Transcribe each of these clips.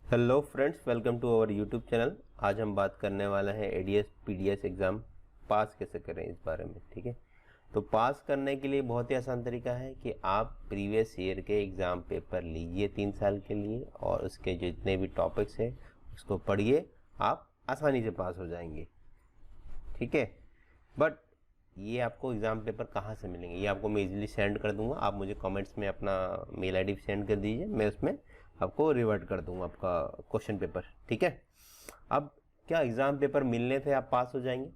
Hello friends, welcome to our YouTube channel. आज हम बात करने वाले हैं एडीएस पीडीएस एग्ज़ाम पास कैसे करें इस बारे में। ठीक है, तो पास करने के लिए बहुत ही आसान तरीका है कि आप प्रीवियस ईयर के एग्ज़ाम पेपर लीजिए 3 साल के लिए और उसके जितने भी टॉपिक्स हैं उसको पढ़िए, आप आसानी से पास हो जाएंगे। ठीक है, बट ये आपको एग्ज़ाम पेपर कहाँ से मिलेंगे ये आपको मैं इजीली सेंड कर दूंगा। आप मुझे कमेंट्स में अपना मेल आईडी सेंड कर दीजिए, मैं उसमें आपको रिवर्ट कर दूंगा आपका क्वेश्चन पेपर। ठीक है, अब क्या एग्ज़ाम पेपर मिलने थे आप पास हो जाएंगे?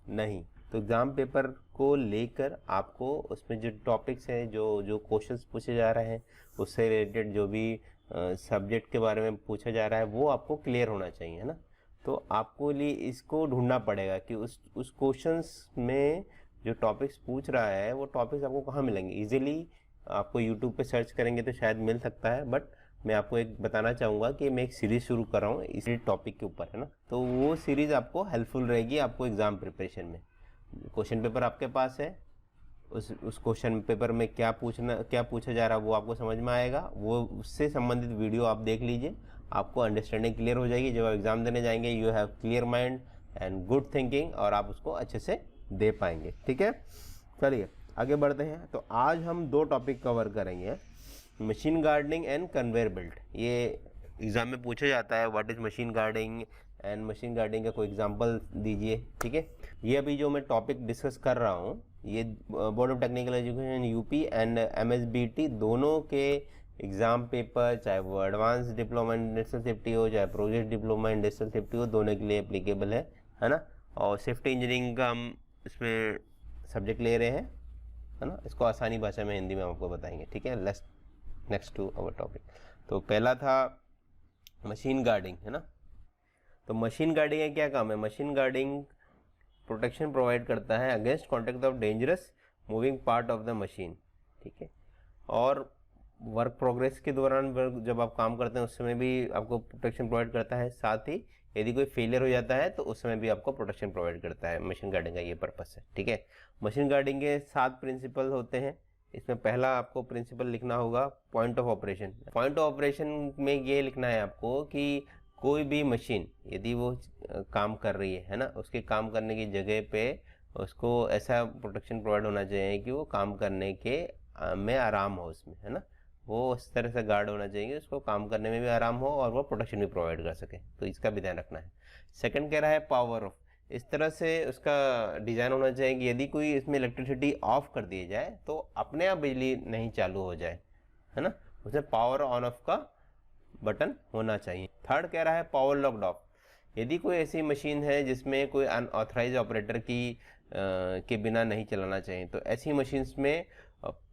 नहीं। तो एग्ज़ाम पेपर को लेकर आपको उसमें जो टॉपिक्स हैं, जो जो क्वेश्चंस पूछे जा रहे हैं, उससे रिलेटेड जो भी सब्जेक्ट के बारे में पूछा जा रहा है वो आपको क्लियर होना चाहिए, है ना। तो आपको लिए इसको ढूंढना पड़ेगा कि उस क्वेश्चंस में जो टॉपिक्स पूछ रहा है वो टॉपिक्स आपको कहाँ मिलेंगे। इजीली आपको यूट्यूब पे सर्च करेंगे तो शायद मिल सकता है, बट मैं आपको एक बताना चाहूँगा कि मैं एक सीरीज़ शुरू कर रहा हूँ इसी टॉपिक के ऊपर, है ना। तो वो सीरीज़ आपको हेल्पफुल रहेगी आपको एग्ज़ाम प्रिपरेशन में। क्वेश्चन पेपर आपके पास है, उस क्वेश्चन पेपर में क्या पूछा जा रहा है वो आपको समझ में आएगा। वो उससे संबंधित वीडियो आप देख लीजिए, आपको अंडरस्टैंडिंग क्लियर हो जाएगी। जब आप एग्ज़ाम देने जाएंगे you have clear mind and good thinking और आप उसको अच्छे से दे पाएंगे। ठीक है, चलिए आगे बढ़ते हैं। तो आज हम 2 टॉपिक कवर करेंगे, machine gardening and conveyor belt. ये एग्ज़ाम में पूछा जाता है, what is machine guarding and machine guarding का कोई एग्जांपल दीजिए। ठीक है, ये अभी जो मैं टॉपिक डिस्कस कर रहा हूँ ये board of technical education UP and MSBT दोनों के एग्ज़ाम पेपर, चाहे वो advance diploma in industrial safety हो चाहे project diploma in industrial safety हो, दोनों के लिए एप्लीकेबल है ना। और सेफ्टी इंजीनियरिंग का हम इसमें सब्जेक्ट ले रहे हैं, है ना। इसको आसानी भाषा में हिंदी में हम आपको बताएंगे। ठीक है, let's next to our topic. तो पहला था मशीन गार्डिंग, है ना। तो मशीन गार्डिंग का क्या काम है? मशीन गार्डिंग प्रोटेक्शन प्रोवाइड करता है against contact of dangerous moving part of the machine. ठीक है, और वर्क प्रोग्रेस के दौरान जब आप काम करते हैं उस समय भी आपको प्रोटेक्शन प्रोवाइड करता है। साथ ही यदि कोई फेलियर हो जाता है तो उस समय भी आपको प्रोटेक्शन प्रोवाइड करता है। मशीन गार्डिंग का ये पर्पस है। ठीक है, मशीन गार्डिंग के 7 प्रिंसिपल होते हैं। इसमें पहला आपको प्रिंसिपल लिखना होगा point of operation. Point of operation में ये लिखना है आपको कि कोई भी मशीन यदि वो काम कर रही है ना, उसके काम करने की जगह पे उसको ऐसा प्रोटेक्शन प्रोवाइड होना चाहिए कि वो काम करने के में आराम हो उसमें, है ना। वो उस तरह से गार्ड होना चाहिए उसको काम करने में भी आराम हो और वो प्रोटेक्शन भी प्रोवाइड कर सके, तो इसका भी ध्यान रखना है। सेकंड कह रहा है पावर ऑफ। इस तरह से उसका डिज़ाइन होना चाहिए कि यदि कोई इसमें इलेक्ट्रिसिटी ऑफ कर दी जाए तो अपने आप बिजली नहीं चालू हो जाए, है ना। उसमें पावर ऑन ऑफ का बटन होना चाहिए। थर्ड कह रहा है पावर लॉक्ड ऑफ। यदि कोई ऐसी मशीन है जिसमें कोई अनऑथराइज ऑपरेटर के बिना नहीं चलाना चाहिए तो ऐसी मशीन्स में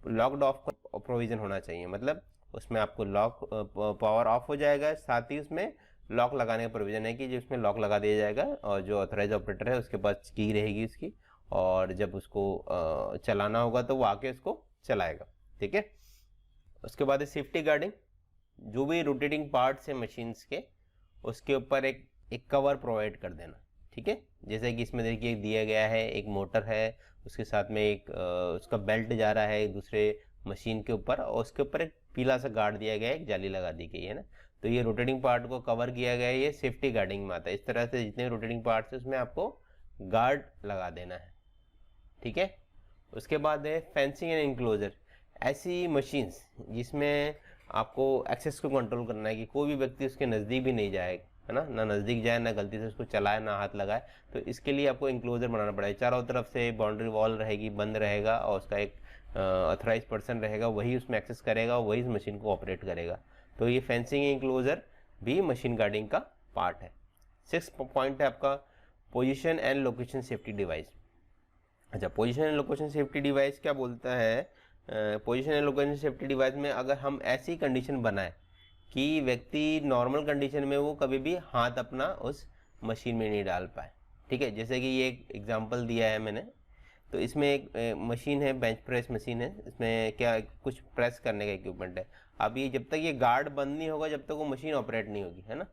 लॉक्ड ऑफ का प्रोविजन होना चाहिए। मतलब उसमें आपको लॉक पावर ऑफ हो जाएगा, साथ ही उसमें लॉक लगाने का प्रोविजन है कि जिसमें लॉक लगा दिया जाएगा और जो ऑथराइज ऑपरेटर है उसके पास की रहेगी उसकी, और जब उसको चलाना होगा तो वो आके उसको चलाएगा। ठीक है, उसके बाद है सेफ्टी गार्डिंग। जो भी रोटेटिंग पार्ट्स है मशीन्स के उसके ऊपर एक कवर प्रोवाइड कर देना। ठीक है, जैसे कि इसमें देखिए दिया गया है एक मोटर है, उसके साथ में एक उसका बेल्ट जा रहा है दूसरे मशीन के ऊपर और उसके ऊपर एक पीला सा गार्ड दिया गया है, एक जाली लगा दी गई है ना। तो ये रोटेटिंग पार्ट को कवर किया गया है, ये सेफ्टी गार्डिंग में आता है। इस तरह से जितने रोटेटिंग पार्ट्स है उसमें आपको गार्ड लगा देना है। ठीक है, उसके बाद है फेंसिंग एंड इंक्लोजर। ऐसी मशीन्स जिसमें आपको एक्सेस को कंट्रोल करना है कि कोई भी व्यक्ति उसके नज़दीक भी नहीं जाए, है ना, ना नज़दीक जाए ना गलती से उसको चलाए ना हाथ लगाए। तो इसके लिए आपको इंक्लोजर बनाना पड़ेगा। चारों तरफ से बाउंड्री वॉल रहेगी, बंद रहेगा और उसका एक ऑथराइज पर्सन रहेगा, वही उसमें एक्सेस करेगा और वही इस मशीन को ऑपरेट करेगा। तो ये फेंसिंग इंक्लोजर भी मशीन गार्डिंग का पार्ट है। 6 पॉइंट है आपका position and location safety device. अच्छा, position and location safety device क्या बोलता है? Position and location safety device में अगर हम ऐसी कंडीशन बनाए कि व्यक्ति नॉर्मल कंडीशन में वो कभी भी हाथ अपना उस मशीन में नहीं डाल पाए। ठीक है, जैसे कि ये एक एग्जांपल दिया है मैंने। तो इसमें एक मशीन है, बेंच प्रेस मशीन है। इसमें क्या कुछ प्रेस करने का इक्विपमेंट है। अब ये जब तक ये गार्ड बंद नहीं होगा जब तक वो मशीन ऑपरेट नहीं होगी, है ना।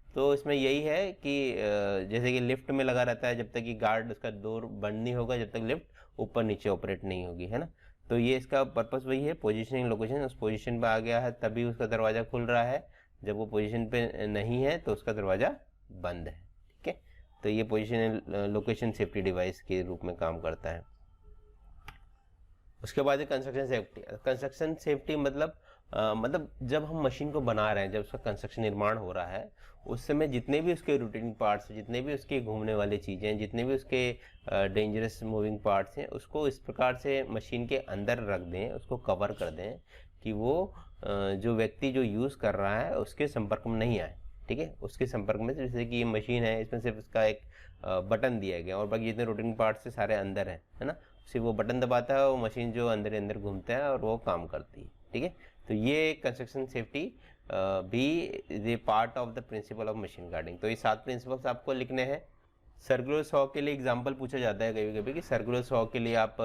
तो इसमें यही है कि जैसे कि लिफ्ट में लगा रहता है, जब तक कि गार्ड उसका डोर बंद नहीं होगा जब तक लिफ्ट ऊपर नीचे ऑपरेट नहीं होगी, है ना। तो ये इसका पर्पस वही है, पोजीशनिंग लोकेशन। उस पोजीशन पे आ गया है तभी उसका दरवाज़ा खुल रहा है, जब वो पोजीशन पे नहीं है तो उसका दरवाज़ा बंद है। ठीक है, तो ये पोजीशन लोकेशन सेफ्टी डिवाइस के रूप में काम करता है। उसके बाद है कंस्ट्रक्शन सेफ्टी। कंस्ट्रक्शन सेफ्टी मतलब जब हम मशीन को बना रहे हैं, जब उसका कंस्ट्रक्शन निर्माण हो रहा है, उस समय जितने भी उसके रूटीन पार्ट्स, जितने भी उसके घूमने वाली चीज़ें हैं, जितने भी उसके डेंजरस मूविंग पार्ट्स हैं, उसको इस प्रकार से मशीन के अंदर रख दें, उसको कवर कर दें कि वो जो व्यक्ति जो यूज़ कर रहा है उसके संपर्क में नहीं आए। ठीक है, उसके संपर्क में, जैसे कि ये मशीन है, इसमें सिर्फ इसका एक बटन दिया गया और बाकी जितने रूटीन पार्ट्स से सारे अंदर है ना, सिर्फ वो बटन दबाता है, वो मशीन जो अंदर अंदर घूमता है और वो काम करती है। ठीक है, तो ये कंस्ट्रक्शन सेफ्टी भी is part of the principle of machine guarding. तो ये 7 प्रिंसिपल्स आपको लिखने हैं। सर्कुलर सॉ के लिए एग्जांपल पूछा जाता है कभी कभी कि सर्कुलर सॉ के लिए आप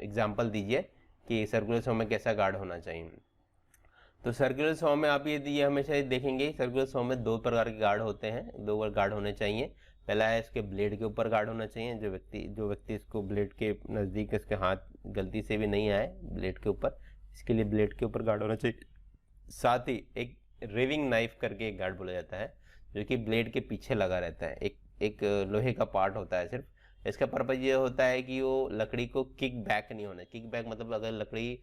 एग्जांपल दीजिए कि सर्कुलर सॉ में कैसा गार्ड होना चाहिए। तो सर्कुलर सॉ में आप ये हमेशा देखेंगे, सर्कुलर सॉ में 2 प्रकार के गार्ड होते हैं, 2 गार्ड होने चाहिए। पहला है इसके ब्लेड के ऊपर गार्ड होना चाहिए, जो व्यक्ति इसको ब्लेड के नज़दीक, इसके हाथ गलती से भी नहीं आए ब्लेड के ऊपर, इसके लिए ब्लेड के ऊपर गार्ड होना चाहिए। साथ ही एक रिविंग नाइफ करके एक गार्ड बोला जाता है, जो कि ब्लेड के पीछे लगा रहता है, एक लोहे का पार्ट होता है सिर्फ। इसका पर्पज ये होता है कि वो लकड़ी को किक बैक नहीं होना। किक बैक मतलब अगर लकड़ी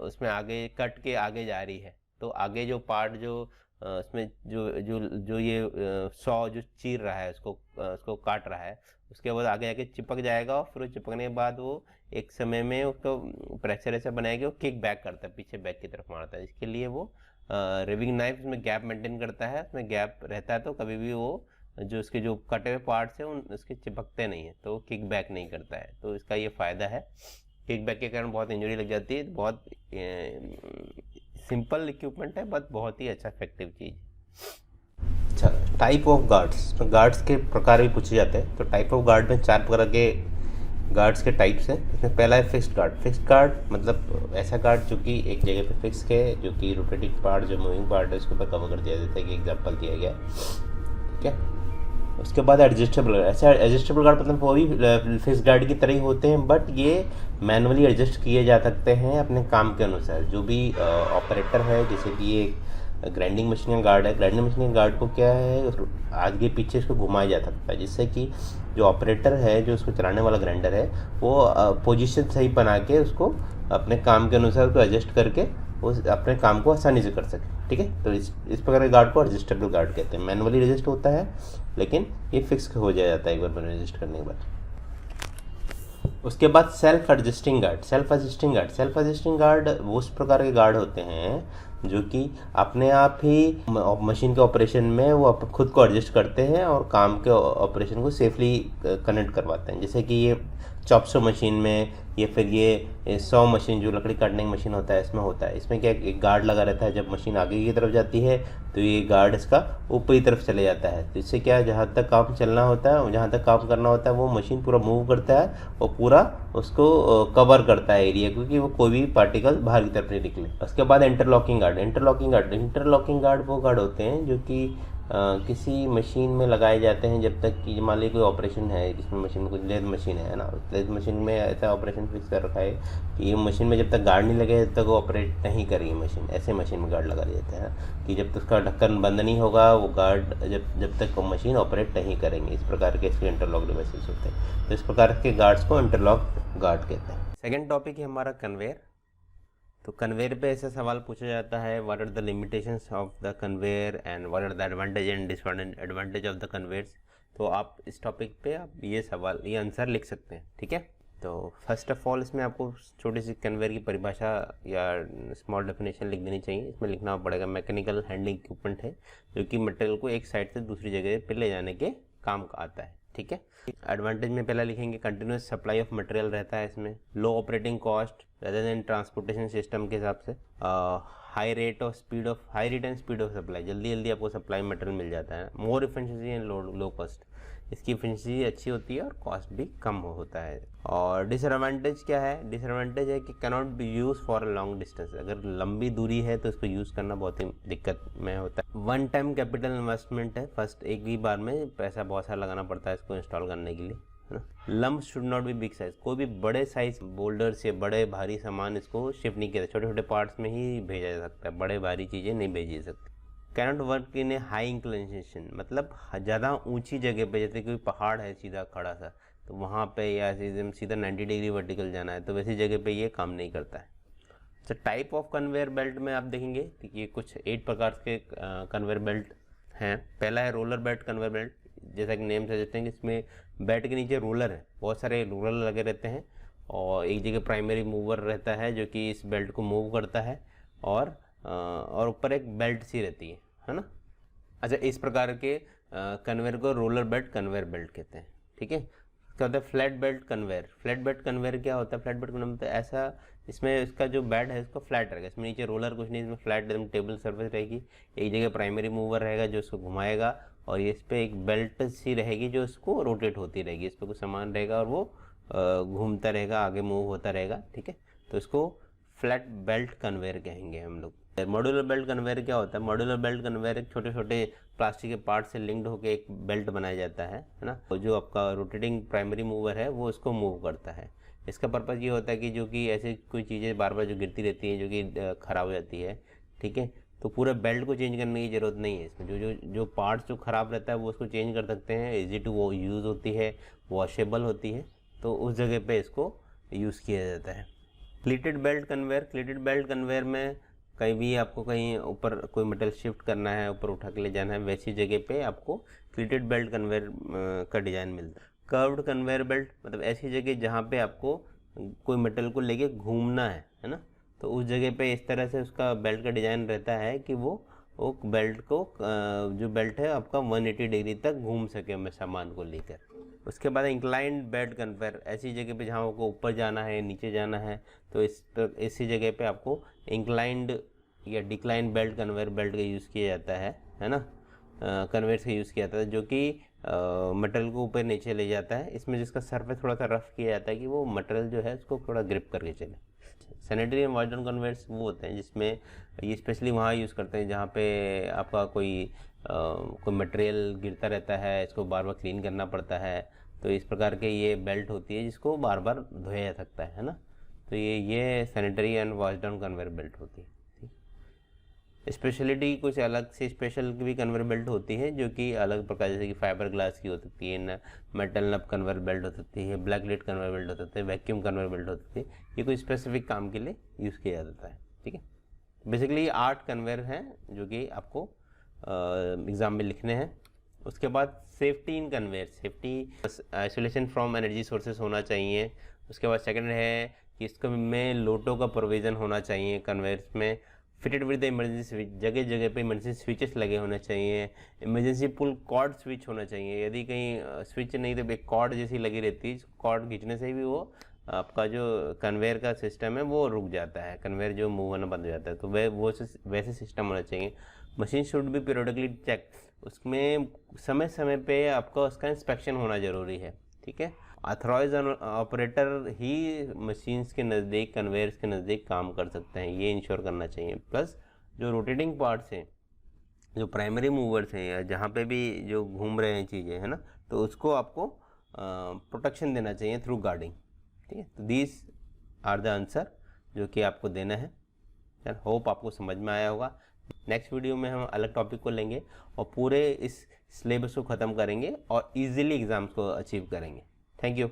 उसमें आगे कट के आगे जा रही है तो आगे जो पार्ट जो उसमें जो ये सॉ जो चीर रहा है, उसको काट रहा है, उसके बाद आगे जाके चिपक जाएगा और फिर वो चिपकने के बाद वो एक समय में उसको प्रेशर ऐसा बनाएगा, वो किक बैक करता है, पीछे बैक की तरफ मारता है। इसके लिए वो रिविंग नाइफ उसमें गैप मेंटेन करता है, उसमें गैप रहता है तो कभी भी वो जो उसके जो कटे हुए पार्ट्स हैं उसके चिपकते नहीं है, तो किक बैक नहीं करता है। तो इसका ये फ़ायदा है। किक बैक के कारण बहुत इंजरी लग जाती है। बहुत सिंपल इक्विपमेंट है बट बहुत ही अच्छा इफेक्टिव चीज़। अच्छा, टाइप ऑफ गार्ड्स, तो गार्ड्स के प्रकार भी पूछे जाते हैं। तो टाइप ऑफ गार्ड में 4 प्रकार के गार्ड्स के टाइप्स हैं। इसमें पहला है फिक्स्ड गार्ड। फिक्स्ड गार्ड मतलब ऐसा गार्ड जो कि एक जगह पे फिक्स है, जो कि रोटेटिंग पार्ट, जो मूविंग पार्ट है, उसके ऊपर कवर कर दिया जाता है, कि एग्जाम्पल दिया गया। ठीक है, उसके बाद एडजस्टेबल गार्ड। ऐसा एडजस्टेबल गार्ड मतलब वो भी फिक्स गार्ड की तरह ही होते हैं, बट ये मैनुअली एडजस्ट किए जा सकते हैं अपने काम के अनुसार। जो भी ऑपरेटर है, जैसे कि ये ग्राइंडिंग मशीन का गार्ड है, ग्राइंडिंग मशीन के गार्ड को क्या है, आगे पीछे इसको घुमाया जा सकता है, जिससे कि जो ऑपरेटर है, जो उसको चलाने वाला ग्राइंडर है, वो पोजीशन सही बना के उसको अपने काम के अनुसार उसको एडजस्ट करके उस अपने काम को आसानी से कर सके। ठीक है, तो इस प्रकार के गार्ड को एडजस्टेबल गार्ड कहते हैं। मैनुअली एडजस्ट होता है, लेकिन ये फिक्स हो जाता है एक बार मैनुअली एडजस्ट करने के बाद। उसके बाद self adjusting guard. Self adjusting guard वो उस प्रकार के गार्ड होते हैं जो कि अपने आप ही मशीन के ऑपरेशन में वो खुद को एडजस्ट करते हैं और काम के ऑपरेशन को सेफली कनेक्ट करवाते हैं। जैसे कि ये चॉपसो मशीन में, या फिर ये सॉ मशीन जो लकड़ी काटने की मशीन होता है, इसमें होता है। इसमें क्या एक गार्ड लगा रहता है, जब मशीन आगे की तरफ जाती है तो ये गार्ड इसका ऊपरी तरफ चले जाता है। तो इससे क्या है, जहाँ तक काम चलना होता है, जहाँ तक काम करना होता है, वो मशीन पूरा मूव करता है और पूरा उसको कवर करता है एरिया, क्योंकि वो कोई भी पार्टिकल बाहर की तरफ नहीं निकले। उसके बाद इंटरलॉकिंग गार्ड वो गार्ड होते हैं जो कि किसी मशीन में लगाए जाते हैं जब तक कि मान लीजिए कोई ऑपरेशन है, जिसमें मशीन कोई लेथ मशीन है ना, लेथ मशीन में ऐसा ऑपरेशन फिक्स कर रखा है कि ये मशीन में जब तक गार्ड नहीं लगे तब तक वो ऑपरेट नहीं करेगी मशीन। ऐसे मशीन में गार्ड लगा दिया जाता है कि जब तक उसका ढक्कन बंद नहीं होगा, वो गार्ड जब तक वो मशीन ऑपरेट नहीं करेंगे। इस प्रकार के इसके इंटरलॉक डिवाइसेस होते हैं। तो इस प्रकार के गार्ड्स को इंटरलॉक गार्ड कहते हैं। सेकेंड टॉपिक है हमारा कन्वेयर। तो कन्वेयर पे ऐसा सवाल पूछा जाता है, what are the limitations of the conveyor and what are the advantage and disadvantage of the conveyors. तो आप इस टॉपिक पे आप ये आंसर लिख सकते हैं। ठीक है, तो फर्स्ट ऑफ ऑल इसमें आपको छोटी सी कन्वेयर की परिभाषा या स्मॉल डेफिनेशन लिख देनी चाहिए। इसमें लिखना पड़ेगा मैकेनिकल हैंडलिंग इक्विपमेंट है जो कि मटेरियल को एक साइड से दूसरी जगह पे ले जाने के काम का आता है। ठीक है, एडवांटेज में पहला लिखेंगे कंटिन्यूस सप्लाई ऑफ मटेरियल रहता है इसमें, low operating cost rather than transportation system के हिसाब से, high rate and speed of supply, जल्दी आपको सप्लाई मटेरियल मिल जाता है, more efficiency and low cost, इसकी इफिशिएंसी अच्छी होती है और कॉस्ट भी कम होता है। और डिसएडवांटेज क्या है, डिसएडवांटेज है कि cannot be use for a long distance, अगर लंबी दूरी है तो इसको यूज़ करना बहुत ही दिक्कत में होता है। वन टाइम कैपिटल इन्वेस्टमेंट है, फर्स्ट एक ही बार में पैसा बहुत सारा लगाना पड़ता है इसको इंस्टॉल करने के लिए, है ना। Lump should not be big size, कोई भी बड़े साइज बोल्डर्स या बड़े भारी सामान इसको शिफ्ट नहीं किया, छोटे छोटे पार्ट्स में ही भेजा जा सकता है, बड़े भारी चीज़ें नहीं भेजी जा सकती। Cannot work in A high inclination, मतलब ज़्यादा ऊंची जगह पे, जैसे कोई पहाड़ है सीधा खड़ा सा, तो वहाँ पे या एकदम सीधा 90 डिग्री वर्टिकल जाना है, तो वैसी जगह पे ये काम नहीं करता है। तो टाइप ऑफ कन्वेयर बेल्ट में आप देखेंगे तो ये कुछ 8 प्रकार के कन्वेयर बेल्ट हैं। पहला है रोलर बेल्ट कन्वेयर बेल्ट, जैसा कि नेम से देते हैं कि इसमें बेल्ट के नीचे रोलर है, बहुत सारे रोलर लगे रहते हैं और एक जगह प्राइमरी मूवर रहता है जो कि इस बेल्ट को मूव करता है, और ऊपर एक बेल्ट सी रहती है ना। अच्छा, इस प्रकार के कन्वेयर को रोलर बेल्ट कन्वेयर बेल्ट कहते हैं, ठीक है। क्या होता है flat belt conveyor? Flat belt conveyor क्या होता है? फ्लैट बेल्ट कन्वेयर मतलब ऐसा, इसमें इसका जो बेड है इसको फ्लैट रहेगा, इसमें नीचे रोलर कुछ नहीं, इसमें फ्लैट एकदम टेबल सर्फेस रहेगी, एक जगह प्राइमरी मूवर रहेगा जो इसको घुमाएगा, और ये इस पर एक बेल्ट सी रहेगी जो इसको रोटेट होती रहेगी, इस पर कुछ सामान रहेगा और वो घूमता रहेगा, आगे मूव होता रहेगा, ठीक है। तो इसको फ्लैट बेल्ट कन्वेयर कहेंगे हम लोग। मॉड्यूलर बेल्ट कन्वेयर क्या होता है? मॉड्यूलर बेल्ट कन्वेयर एक छोटे छोटे प्लास्टिक के पार्ट से लिंक्ड होकर एक बेल्ट बनाया जाता है ना, और जो आपका रोटेटिंग प्राइमरी मूवर है वो इसको मूव करता है। इसका पर्पज़ ये होता है कि जो कि ऐसी कोई चीज़ें बार बार जो गिरती रहती हैं, जो कि ख़राब हो जाती है, ठीक है, तो पूरा बेल्ट को चेंज करने की ज़रूरत नहीं है। इसमें जो जो जो पार्ट्स जो ख़राब रहता है वो उसको चेंज कर सकते हैं, ईजी टू वो यूज़ होती है, वॉशेबल होती है, तो उस जगह पे इसको यूज़ किया जाता है। क्लीटेड बेल्ट कन्वेयर, क्लीटेड बेल्ट कन्वेयर में कहीं भी आपको कहीं ऊपर कोई मेटल शिफ्ट करना है, ऊपर उठा के ले जाना है, वैसी जगह पे आपको क्लीटेड बेल्ट कन्वेयर का डिज़ाइन मिलता है। कर्व्ड कन्वेयर बेल्ट मतलब ऐसी जगह जहाँ पे आपको कोई मेटल को लेके घूमना है ना, तो उस जगह पे इस तरह से उसका बेल्ट का डिज़ाइन रहता है कि वो बेल्ट को जो बेल्ट है आपका 180 डिग्री तक घूम सके में सामान को लेकर। उसके बाद इंक्लाइंड बेल्ट कन्वेयर, ऐसी जगह पे जहाँ आपको ऊपर जाना है, नीचे जाना है, तो इसी जगह पे आपको इंक्लाइंड या डिक्लाइन बेल्ट कन्वेयर बेल्ट का यूज़ किया जाता है ना, कन्वेयर से यूज़ किया जाता है, जो कि मटेरियल को ऊपर नीचे ले जाता है। इसमें जिसका सरफेस थोड़ा सा रफ किया जाता है कि वो मटेरियल जो है उसको थोड़ा ग्रिप करके चले। Sanitary and wash down conveyors वो होते हैं जिसमें ये स्पेशली वहाँ यूज़ करते हैं जहाँ पे आपका कोई मटेरियल गिरता रहता है, इसको बार बार क्लीन करना पड़ता है, तो इस प्रकार के ये बेल्ट होती है जिसको बार बार धोया जा सकता है ना, तो ये sanitary and wash down conveyor belt होती है। स्पेशलिटी कुछ अलग से स्पेशल भी कन्वेयर बेल्ट होती है जो कि अलग प्रकार, जैसे कि फाइबर ग्लास की हो सकती है, मेटल नब कन्वेयर बेल्ट हो सकती है, ब्लैक लेड कन्वेयर बेल्ट हो सकती है, वैक्यूम कन्वेयर बेल्ट हो सकती है, ये कोई स्पेसिफिक काम के लिए यूज़ किया जाता है, ठीक है। बेसिकली 8 कन्वेयर हैं जो कि आपको एग्ज़ाम में लिखने हैं। उसके बाद safety in conveyor, safety isolation from energy sources होना चाहिए। उसके बाद सेकंड है कि इसको में लोटो का प्रोविज़न होना चाहिए कन्वेयर्स में। Fitted with the emergency switch, जगह जगह पे इमरजेंसी स्विचेस लगे होने चाहिए। इमरजेंसी पुल कॉर्ड स्विच होना चाहिए, यदि कहीं स्विच नहीं तो एक कॉर्ड जैसी लगी रहती है, कॉर्ड खींचने से भी वो आपका जो कन्वेयर का सिस्टम है वो रुक जाता है, कन्वेयर जो मूव होना बंद हो जाता है, तो वैसे सिस्टम होना चाहिए। Machine should be periodically check, उसमें समय समय पे आपका उसका इंस्पेक्शन होना ज़रूरी है, ठीक है। ऑथराइज ऑपरेटर ही मशीन्स के नज़दीक, कन्वेयर्स के नज़दीक काम कर सकते हैं, ये इंश्योर करना चाहिए। प्लस जो रोटेटिंग पार्ट्स हैं, जो प्राइमरी मूवर्स हैं या जहाँ पे भी जो घूम रहे हैं चीज़ें है ना, तो उसको आपको प्रोटेक्शन देना चाहिए थ्रू गार्डिंग, ठीक है। तो दीज आर द आंसर जो कि आपको देना है। यार होप आपको समझ में आया होगा। नेक्स्ट वीडियो में हम अलग टॉपिक को लेंगे और पूरे इस सिलेबस को ख़त्म करेंगे और इजीली एग्ज़ाम्स को अचीव करेंगे। Thank you.